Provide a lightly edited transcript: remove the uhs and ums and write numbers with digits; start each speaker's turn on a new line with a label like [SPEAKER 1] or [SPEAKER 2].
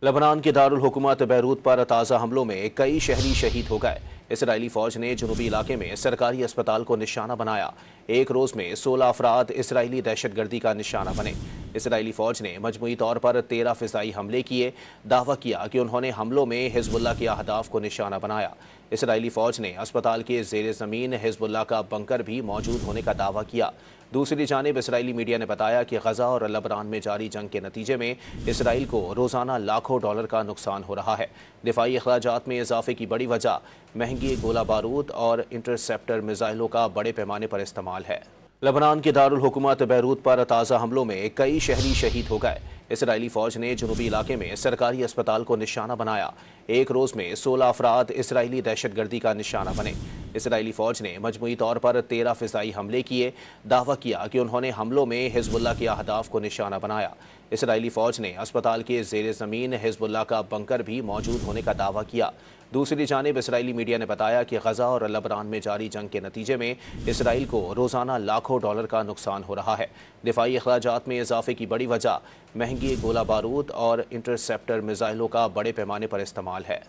[SPEAKER 1] Lebanon के दारुल हुकूमत Beirut पर ताज़ा हमलों में कई शहरी शहीद हो गए। इसराइली फौज ने जनूबी इलाके में सरकारी अस्पताल को निशाना बनाया। एक रोज़ में 16 अफराद इसराइली दहशतगर्दी का निशाना बने। इसराइली फौज ने मजमूई तौर पर 13 फ़िज़ाई हमले किए। दावा किया कि उन्होंने हमलों में हिजबुल्लाह के अहदाफ को निशाना बनाया। इसराइली फौज ने अस्पताल के ज़ेर ज़मीन हिजबुल्लाह का बंकर भी मौजूद होने का दावा किया। दूसरी जानिब इसराइली मीडिया ने बताया कि गजा और लेबनान में जारी जंग के नतीजे में इसराइल को रोज़ाना लाखों डॉलर का नुकसान हो रहा है। दिफाई अखराजात में इजाफे की बड़ी वजह महंगी गोला बारूद और इंटरसेप्टर मिसाइलों का बड़े पैमाने पर इस्तेमाल है। लेबनान के दारुल हुकूमत बैरूत पर ताज़ा हमलों में कई शहरी शहीद हो गए। इसराइली फौज ने जनूबी इलाके में सरकारी अस्पताल को निशाना बनाया। एक रोज़ में 16 अफराद इसराइली दहशतगर्दी का निशाना बने। इसराइली फौज ने मजमूई तौर पर 13 फ़िज़ाई हमले किए। दावा किया कि उन्होंने हमलों में हिजबुल्लाह के अहदाफ को निशाना बनाया। इसराइली फौज ने अस्पताल के ज़ेर ज़मीन हिजबुल्लाह का बंकर भी मौजूद होने का दावा किया। दूसरी जानिब इसराइली मीडिया ने बताया कि गजा और लेबनान में जारी जंग के नतीजे में इसराइल को रोज़ाना लाखों डॉलर का नुकसान हो रहा है। दिफाई अखराजात में इजाफे की बड़ी वजह महंगी गोला बारूद और इंटरसेप्टर मिसाइलों का बड़े पैमाने पर इस्तेमाल है।